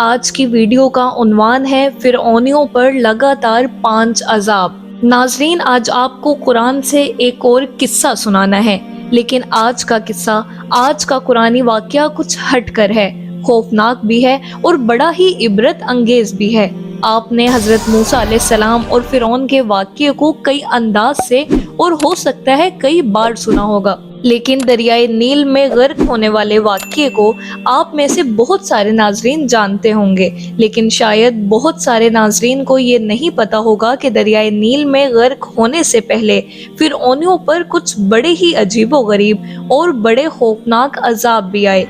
آج کی ویڈیو کا عنوان ہے فرعونیوں پر لگاتار 5 عذاب۔ ناظرین، آج آپ کو قرآن سے ایک اور قصہ سنانا ہے، لیکن آج کا قصہ، آج کا قرآنی واقعہ کچھ ہٹ کر ہے، خوفناک بھی ہے اور بڑا ہی عبرت انگیز بھی ہے۔ آپ نے حضرت موسیٰ علیہ السلام اور فرعون کے واقعے کو کئی انداز سے اور ہو سکتا ہے کئی بار سنا ہوگا، لیکن دریائے نیل میں غرق ہونے والے واقعے کو آپ میں سے بہت سارے ناظرین جانتے ہوں گے، لیکن شاید بہت سارے ناظرین کو یہ نہیں پتا ہوگا کہ دریائے نیل میں غرق ہونے سے پہلے فرعونیوں پر کچھ بڑے ہی عجیب و غریب اور بڑے خوفناک عذاب بھی آئے۔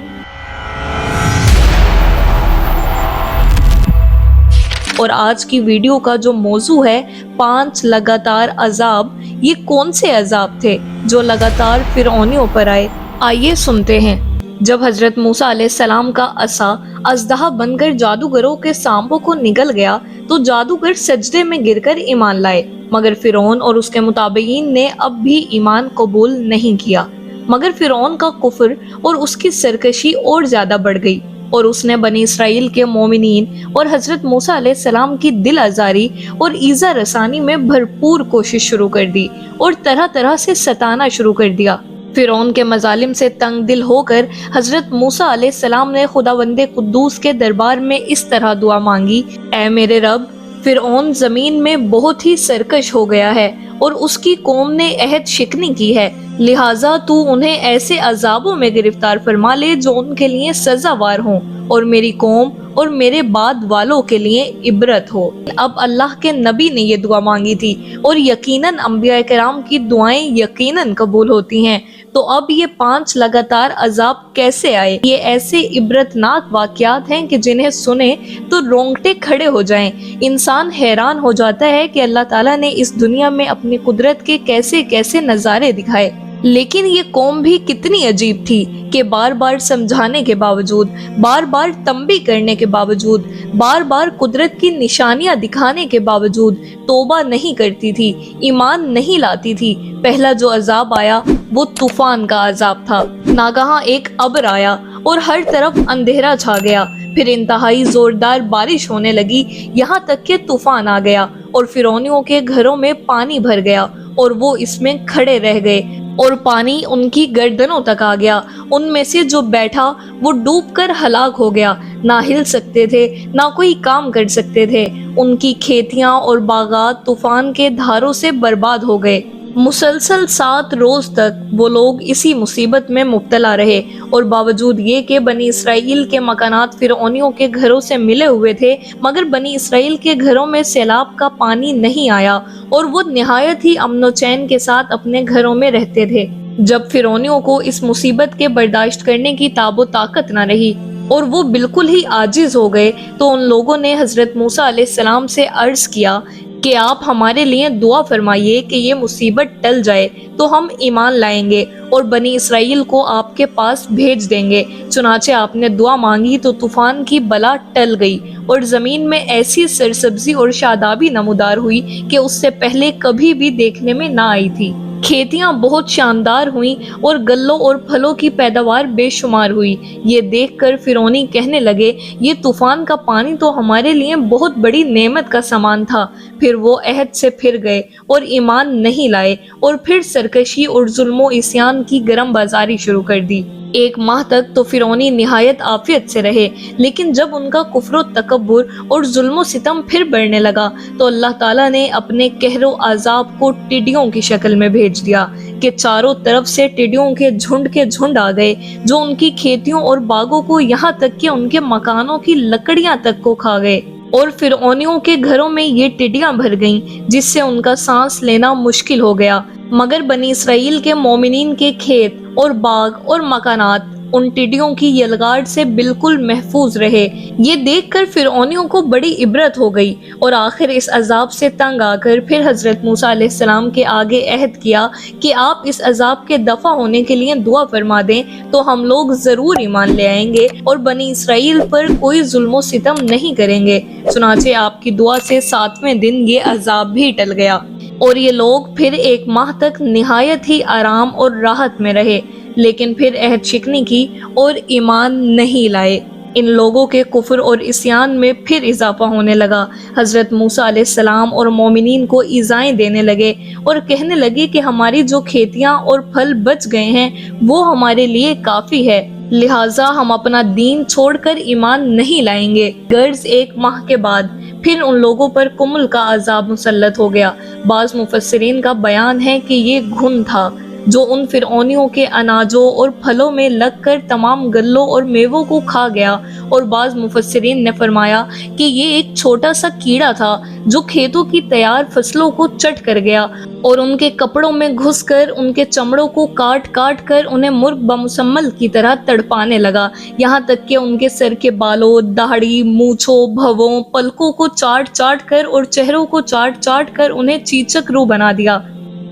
اور آج کی ویڈیو کا جو موضوع ہے 5 لگاتار عذاب، یہ کون سے عذاب تھے جو لگاتار فرعونیوں پر آئے؟ آئیے سنتے ہیں۔ جب حضرت موسیٰ علیہ السلام کا عصا اژدہا بن کر جادوگروں کے سانپوں کو نگل گیا تو جادوگر سجدے میں گر کر ایمان لائے، مگر فرعون اور اس کے متابعین نے اب بھی ایمان قبول نہیں کیا۔ مگر فرعون کا کفر اور اس کی سرکشی اور زیادہ بڑھ گئی، اور اس نے بنی اسرائیل کے مومنین اور حضرت موسیٰ علیہ السلام کی دل آزاری اور ایذا رسانی میں بھرپور کوشش شروع کر دی اور طرح طرح سے ستانا شروع کر دیا۔ فرعون کے مظالم سے تنگ دل ہو کر حضرت موسیٰ علیہ السلام نے خداوند قدوس کے دربار میں اس طرح دعا مانگی: اے میرے رب، فرعون زمین میں بہت ہی سرکش ہو گیا ہے اور اس کی قوم نے عہد شکنی کی ہے، لہٰذا تو انہیں ایسے عذابوں میں گرفتار فرما لے جو ان کے لیے سزاوار ہوں اور میری قوم اور میرے بعد والوں کے لیے عبرت ہو۔ اب اللہ کے نبی نے یہ دعا مانگی تھی، اور یقیناً انبیاء کرام کی دعائیں یقیناً قبول ہوتی ہیں، تو اب یہ 5 لگاتار عذاب کیسے آئے؟ یہ ایسے عبرتناک واقعات ہیں کہ جنہیں سنے تو رونگٹے کھڑے ہو جائیں۔ انسان حیران ہو جاتا ہے کہ اللہ تعالیٰ نے اس دنیا میں اپنی قدرت کے کیسے کیسے نظارے دکھائے، لیکن یہ قوم بھی کتنی عجیب تھی کہ بار بار سمجھانے کے باوجود، بار بار تنبیہ کرنے کے باوجود، بار بار قدرت کی نشانیاں دکھانے کے باوجود توبہ نہیں کرتی تھی، ایمان نہیں لاتی تھی۔ پہلا جو عذاب آیا وہ طوفان کا عذاب تھا۔ ناگہاں ایک ابر آیا اور ہر طرف اندھیرا چھا گیا، پھر انتہائی زوردار بارش ہونے لگی، یہاں تک کہ طوفان آ گیا اور فرعونیوں کے گھروں میں پانی بھر گیا اور وہ اس میں کھڑے رہ گئے، اور پانی ان کی گردنوں تک آ گیا۔ ان میں سے جو بیٹھا وہ ڈوب کر ہلاک ہو گیا، نہ ہل سکتے تھے، نہ کوئی کام کر سکتے تھے۔ ان کی کھیتیاں اور باغات طوفان کے دھاروں سے برباد ہو گئے۔ مسلسل 7 روز تک وہ لوگ اسی مصیبت میں مبتلا رہے، اور باوجود یہ کہ بنی اسرائیل کے مکانات فرعونیوں کے گھروں سے ملے ہوئے تھے، مگر بنی اسرائیل کے گھروں میں سیلاب کا پانی نہیں آیا، اور وہ نہایت ہی امن و چین کے ساتھ اپنے گھروں میں رہتے تھے۔ جب فرعونیوں کو اس مصیبت کے برداشت کرنے کی تاب و طاقت نہ رہی اور وہ بالکل ہی عاجز ہو گئے، تو ان لوگوں نے حضرت موسیٰ علیہ السلام سے عرض کیا کہ آپ ہمارے لیے دعا فرمائیے کہ یہ مصیبت ٹل جائے تو ہم ایمان لائیں گے اور بنی اسرائیل کو آپ کے پاس بھیج دیں گے۔ چنانچہ آپ نے دعا مانگی تو طوفان کی بلا ٹل گئی، اور زمین میں ایسی سرسبزی اور شادابی نمودار ہوئی کہ اس سے پہلے کبھی بھی دیکھنے میں نہ آئی تھی۔ کھیتیاں بہت شاندار ہوئیں اور گلوں اور پھلوں کی پیداوار بے شمار ہوئی۔ یہ دیکھ کر فرعونی کہنے لگے، یہ طوفان کا پانی تو ہمارے لیے بہت بڑی نعمت کا سامان تھا۔ پھر وہ عہد سے پھر گئے اور ایمان نہیں لائے، اور پھر سرکشی اور ظلم و عصیان کی گرم بازاری شروع کر دی۔ 1 ماہ تک تو فرعونی نہایت عافیت سے رہے، لیکن جب ان کا کفر و تکبر اور ظلم و ستم پھر بڑھنے لگا تو اللہ تعالیٰ نے اپنے قہر و عذاب کو ٹڈیوں کی شکل میں بھیج دیا کہ چاروں طرف سے ٹڈیوں کے جھنڈ آ گئے، جو ان کی کھیتیوں اور باغوں کو، یہاں تک کہ ان کے مکانوں کی لکڑیاں تک کو کھا گئے، اور فرعونیوں کے گھروں میں یہ ٹڈیاں بھر گئیں جس سے ان کا سانس لینا مشکل ہو گیا۔ مگر بنی اسرائیل کے مومنین کے کھیت اور باغ اور مکانات ان ٹڈیوں کی یلغار سے بالکل محفوظ رہے۔ یہ دیکھ کر فرعونیوں کو بڑی عبرت ہو گئی، اور آخر اس عذاب سے تنگ آ کر پھر حضرت موسیٰ علیہ السلام کے آگے عہد کیا کہ آپ اس عذاب کے دفع ہونے کے لیے دعا فرما دیں تو ہم لوگ ضرور ایمان لے آئیں گے اور بنی اسرائیل پر کوئی ظلم و ستم نہیں کریں گے۔ چنانچہ آپ کی دعا سے 7ویں دن یہ عذاب بھی ٹل گیا، اور یہ لوگ پھر 1 ماہ تک نہایت ہی آرام اور راحت میں رہے، لیکن پھر عہد شکنی کی اور ایمان نہیں لائے۔ ان لوگوں کے کفر اور عصیان میں پھر اضافہ ہونے لگا۔ حضرت موسیٰ علیہ السلام اور مومنین کو ایذائیں دینے لگے اور کہنے لگے کہ ہماری جو کھیتیاں اور پھل بچ گئے ہیں وہ ہمارے لیے کافی ہے، لہٰذا ہم اپنا دین چھوڑ کر ایمان نہیں لائیں گے۔ غرض 1 ماہ کے بعد پھر ان لوگوں پر کمل کا عذاب مسلط ہو گیا۔ بعض مفسرین کا بیان ہے کہ یہ گھن تھا جو ان فرعونیوں کے اناجوں اور پھلوں میں لگ کر تمام گلوں اور میووں کو کھا گیا، اور بعض مفسرین نے فرمایا کہ یہ ایک چھوٹا سا کیڑا تھا جو کھیتوں کی تیار فصلوں کو چٹ کر گیا اور ان کے کپڑوں میں گھس کر ان کے چمڑوں کو کاٹ کاٹ کر انہیں مرغ بمسمل کی طرح تڑپانے لگا، یہاں تک کہ ان کے سر کے بالوں، داڑھی، مونچھوں، بھووں، پلکوں کو چاٹ چاٹ کر اور چہروں کو چاٹ چاٹ کر انہیں چیچک رو بنا دیا۔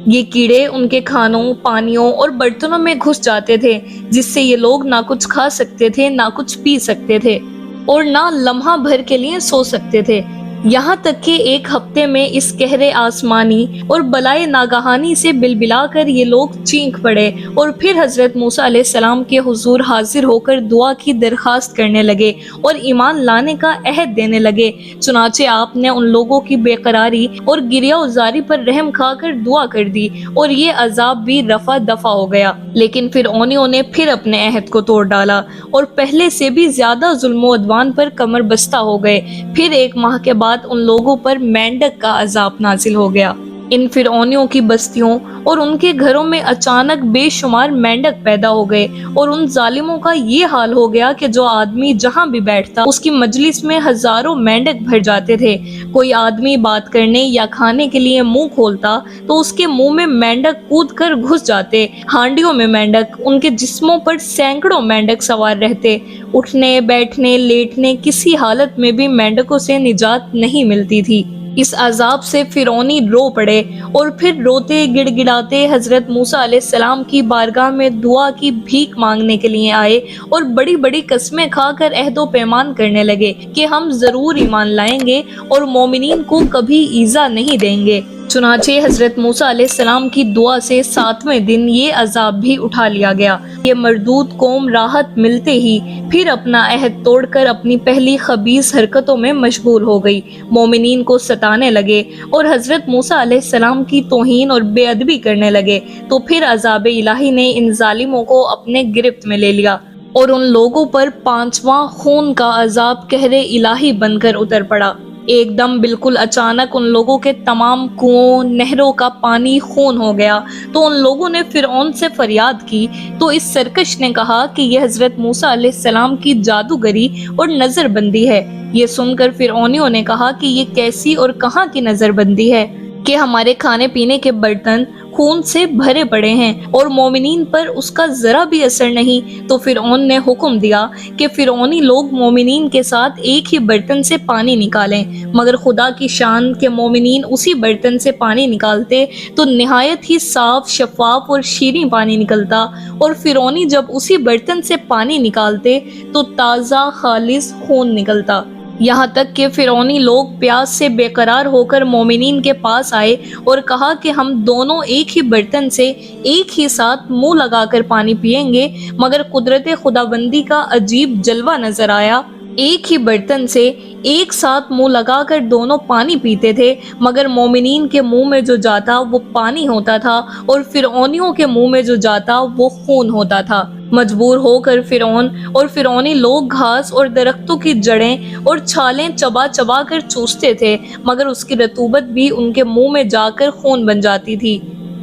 یہ کیڑے ان کے کھانوں، پانیوں اور برتنوں میں گھس جاتے تھے، جس سے یہ لوگ نہ کچھ کھا سکتے تھے، نہ کچھ پی سکتے تھے اور نہ لمحہ بھر کے لیے سو سکتے تھے، یہاں تک کہ ایک ہفتے میں اس قہر آسمانی اور بلائے ناگہانی سے بلبلا کر یہ لوگ چینک پڑے اور پھر حضرت موسیٰ علیہ السلام کے حضور حاضر ہو کر دعا کی درخواست کرنے لگے اور ایمان لانے کا عہد دینے لگے۔ چنانچہ آپ نے ان لوگوں کی بے قراری اور گریہ وزاری پر رحم کھا کر دعا کر دی اور یہ عذاب بھی رفع دفع ہو گیا، لیکن فرعونیوں نے پھر اپنے عہد کو توڑ ڈالا اور پہلے سے بھی زیادہ ظلم و عدوان پر کمر بستہ ہو گئے۔ پھر 1 ماہ کے بعد ان لوگوں پر مینڈک کا عذاب نازل ہو گیا۔ ان فرعونیوں کی بستیوں اور ان کے گھروں میں اچانک بے شمار مینڈک پیدا ہو گئے اور ان ظالموں کا یہ حال ہو گیا کہ جو آدمی جہاں بھی بیٹھتا اس کی مجلس میں ہزاروں مینڈک بھر جاتے تھے۔ کوئی آدمی بات کرنے یا کھانے کے لیے منہ کھولتا تو اس کے منہ میں مینڈک کود کر گھس جاتے، ہانڈیوں میں مینڈک، ان کے جسموں پر سینکڑوں مینڈک سوار رہتے، اٹھنے بیٹھنے لیٹنے کسی حالت میں بھی مینڈکوں سے نجات نہیں ملتی تھی۔ اس عذاب سے فرعونی رو پڑے اور پھر روتے گڑ گڑاتے حضرت موسیٰ علیہ السلام کی بارگاہ میں دعا کی بھیک مانگنے کے لیے آئے اور بڑی بڑی قسمیں کھا کر عہد و پیمان کرنے لگے کہ ہم ضرور ایمان لائیں گے اور مومنین کو کبھی ایذا نہیں دیں گے۔ چنانچہ حضرت موسیٰ علیہ السلام کی دعا سے 7ویں دن یہ عذاب بھی اٹھا لیا گیا۔ یہ مردود قوم راحت ملتے ہی پھر اپنا عہد توڑ کر اپنی پہلی خبیث حرکتوں میں مشغول ہو گئی، مومنین کو ستانے لگے اور حضرت موسیٰ علیہ السلام کی توہین اور بے ادبی کرنے لگے، تو پھر عذاب الہی نے ان ظالموں کو اپنے گرفت میں لے لیا اور ان لوگوں پر 5واں خون کا عذاب قہر الہی بن کر اتر پڑا۔ ایک دم بالکل اچانک ان لوگوں کے تمام کنووں، نہروں کا پانی خون ہو گیا، تو ان لوگوں نے فرعون سے فریاد کی، تو اس سرکش نے کہا کہ یہ حضرت موسیٰ علیہ السلام کی جادوگری اور نظر بندی ہے۔ یہ سن کر فرعونیوں نے کہا کہ یہ کیسی اور کہاں کی نظر بندی ہے کہ ہمارے کھانے پینے کے برتن خون سے بھرے پڑے ہیں اور مومنین پر اس کا ذرا بھی اثر نہیں۔ تو فرعون نے حکم دیا کہ فرعونی لوگ مومنین کے ساتھ ایک ہی برتن سے پانی نکالیں، مگر خدا کی شان کہ مومنین اسی برتن سے پانی نکالتے تو نہایت ہی صاف، شفاف اور شیریں پانی نکلتا، اور فرعونی جب اسی برتن سے پانی نکالتے تو تازہ خالص خون نکلتا، یہاں تک کہ فرعونی لوگ پیاس سے بے قرار ہو کر مومنین کے پاس آئے اور کہا کہ ہم دونوں ایک ہی برتن سے ایک ہی ساتھ منہ لگا کر پانی پیئیں گے، مگر قدرت خداوندی کا عجیب جلوہ نظر آیا۔ ایک ہی برتن سے ایک ساتھ منہ لگا کر دونوں پانی پیتے تھے، مگر مومنین کے منہ میں جو جاتا وہ پانی ہوتا تھا اور فرعونیوں کے منہ میں جو جاتا وہ خون ہوتا تھا۔ مجبور ہو کر فرعون اور فرعونی لوگ گھاس اور درختوں کی جڑیں اور چھالیں چبا چبا کر چوستے تھے، مگر اس کی رطوبت بھی ان کے منہ میں جا کر خون بن جاتی تھی۔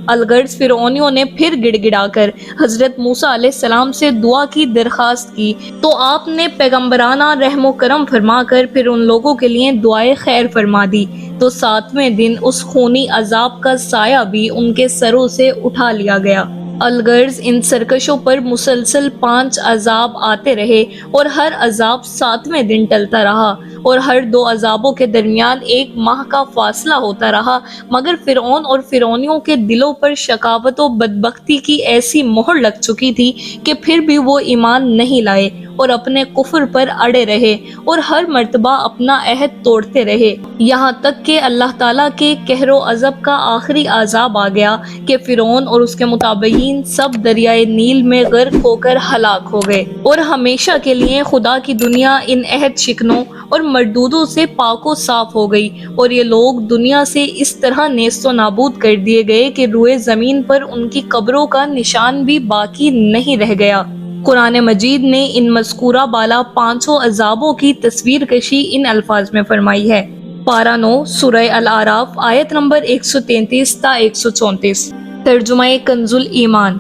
الغرض فرعونیوں نے پھر گڑ گڑا کر حضرت موسیٰ علیہ السلام سے دعا کی درخواست کی، تو آپ نے پیغمبرانہ رحم و کرم فرما کر پھر ان لوگوں کے لیے دعائے خیر فرما دی، تو 7ویں دن اس خونی عذاب کا سایہ بھی ان کے سروں سے اٹھا لیا گیا۔ الغرض ان سرکشوں پر مسلسل 5 عذاب آتے رہے اور ہر عذاب 7ویں دن ٹلتا رہا، اور ہر 2 عذابوں کے درمیان 1 ماہ کا فاصلہ ہوتا رہا، مگر فرعون اور فرعونیوں کے دلوں پر شقاوت و بدبختی کی ایسی مہر لگ چکی تھی کہ پھر بھی وہ ایمان نہیں لائے اور اپنے کفر پر اڑے رہے اور ہر مرتبہ اپنا عہد توڑتے رہے، یہاں تک کہ اللہ تعالیٰ کے قہر و غضب کا آخری عذاب آ گیا کہ فرعون اور اس کے متابعین سب دریائے نیل میں غرق ہو کر ہلاک ہو گئے، اور ہمیشہ کے لیے خدا کی دنیا ان عہد شکنوں اور مردودوں سے پاک و صاف ہو گئی، اور یہ لوگ دنیا سے اس طرح نیست و نابود کر دیے گئے کہ روئے زمین پر ان کی قبروں کا نشان بھی باقی نہیں رہ گیا۔ قرآن مجید نے ان مذکورہ بالا پانچوں عذابوں کی تصویر کشی ان الفاظ میں فرمائی ہے۔ پارہ 9 سورہ الاعراف آیت نمبر 133 تا 134۔ ترجمہ کنز الایمان۔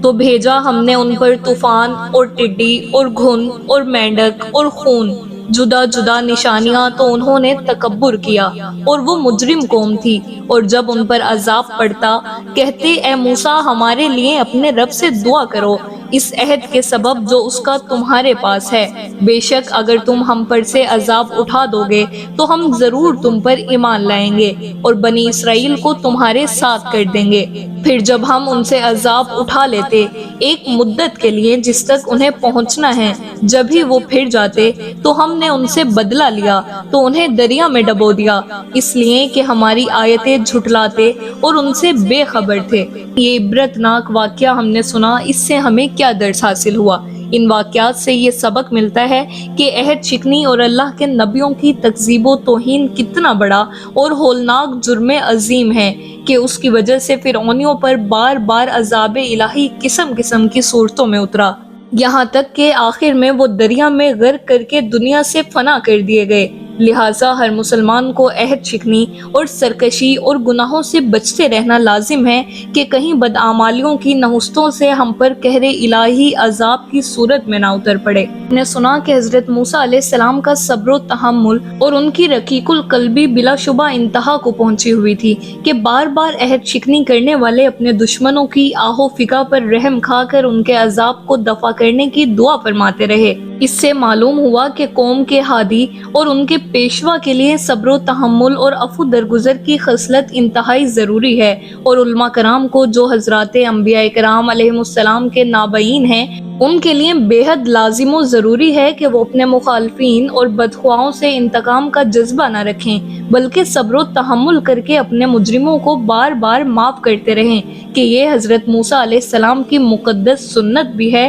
تو بھیجا ہم نے ان پر طوفان اور ٹڈی اور گھن اور مینڈک اور خون، جدا جدا نشانیاں، تو انہوں نے تکبر کیا اور وہ مجرم قوم تھی، اور جب ان پر عذاب پڑتا کہتے اے موسیٰ ہمارے لیے اپنے رب سے دعا کرو اس عہد کے سبب جو اس کا تمہارے پاس ہے، بے شک اگر تم ہم پر سے عذاب اٹھا دو گے تو ہم ضرور تم پر ایمان لائیں گے اور بنی اسرائیل کو تمہارے ساتھ کر دیں گے۔ پھر جب ہم ان سے عذاب اٹھا لیتے ایک مدت کے لیے جس تک انہیں پہنچنا ہے، جب ہی وہ پھر جاتے تو ہم نے ان سے بدلہ لیا تو انہیں دریا میں ڈبو دیا، اس لیے کہ ہماری آیتیں جھٹلاتے اور ان سے بے خبر تھے۔ یہ عبرتناک واقعہ ہم نے سنا، اس سے ہمیں کیا درس حاصل ہوا؟ ان واقعات سے یہ سبق ملتا ہے کہ عہد شکنی اور اللہ کے نبیوں کی تکذیب و توہین کتنا بڑا اور ہولناک جرم عظیم ہے کہ اس کی وجہ سے فرعونیوں پر بار بار عذاب الہی قسم قسم کی صورتوں میں اترا، یہاں تک کہ آخر میں وہ دریا میں غرق کر کے دنیا سے فنا کر دیے گئے۔ لہٰذا ہر مسلمان کو عہد شکنی اور سرکشی اور گناہوں سے بچتے رہنا لازم ہے کہ کہیں بدعمالیوں کی نحوستوں سے ہم پر قہر الہی عذاب کی صورت میں نہ اتر پڑے۔ ہم نے سنا کہ حضرت موسیٰ علیہ السلام کا صبر و تحمل اور ان کی رقیق القلبی بلا شبہ انتہا کو پہنچی ہوئی تھی کہ بار بار عہد شکنی کرنے والے اپنے دشمنوں کی آہ و فقہ پر رحم کھا کر ان کے عذاب کو دفع کرنے کی دعا فرماتے رہے۔ اس سے معلوم ہوا کہ قوم کے ہادی اور ان کے پیشوا کے لیے صبر و تحمل اور عفو درگزر کی خصلت انتہائی ضروری ہے، اور علماء کرام کو جو حضرات انبیاء کرام علیہ السلام کے نابئین ہیں ان کے لیے بے حد لازم و ضروری ہے کہ وہ اپنے مخالفین اور بدخواہوں سے انتقام کا جذبہ نہ رکھیں، بلکہ صبر و تحمل کر کے اپنے مجرموں کو بار بار معاف کرتے رہیں کہ یہ حضرت موسیٰ علیہ السلام کی مقدس سنت بھی ہے،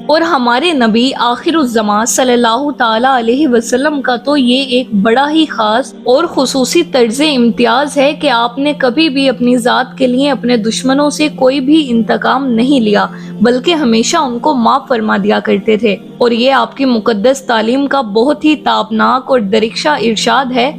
اور ہمارے نبی آخر الزماں صلی اللہ تعالی علیہ وسلم کا تو یہ ایک بڑا ہی خاص اور خصوصی طرز امتیاز ہے کہ آپ نے کبھی بھی اپنی ذات کے لیے اپنے دشمنوں سے کوئی بھی انتقام نہیں لیا، بلکہ ہمیشہ ان کو معاف فرما دیا کرتے تھے، اور یہ آپ کی مقدس تعلیم کا بہت ہی تابناک اور درخشاں ارشاد ہے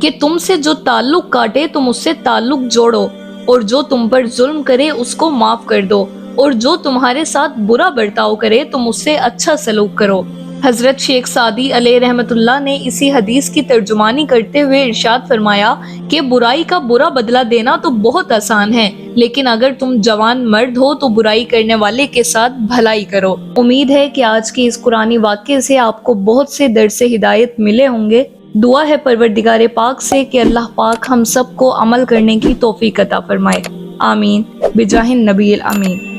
کہ تم سے جو تعلق کاٹے تم اس سے تعلق جوڑو، اور جو تم پر ظلم کرے اس کو معاف کر دو، اور جو تمہارے ساتھ برا برتاؤ کرے تم اس سے اچھا سلوک کرو۔ حضرت شیخ سعدی علیہ رحمت اللہ نے اسی حدیث کی ترجمانی کرتے ہوئے ارشاد فرمایا کہ برائی کا برا بدلہ دینا تو بہت آسان ہے، لیکن اگر تم جوان مرد ہو تو برائی کرنے والے کے ساتھ بھلائی کرو۔ امید ہے کہ آج کی اس قرآنی واقعے سے آپ کو بہت سے درس ہدایت ملے ہوں گے۔ دعا ہے پروردگار پاک سے کہ اللہ پاک ہم سب کو عمل کرنے کی توفیق عطا فرمائے، آمین بجاہ النبی الامین۔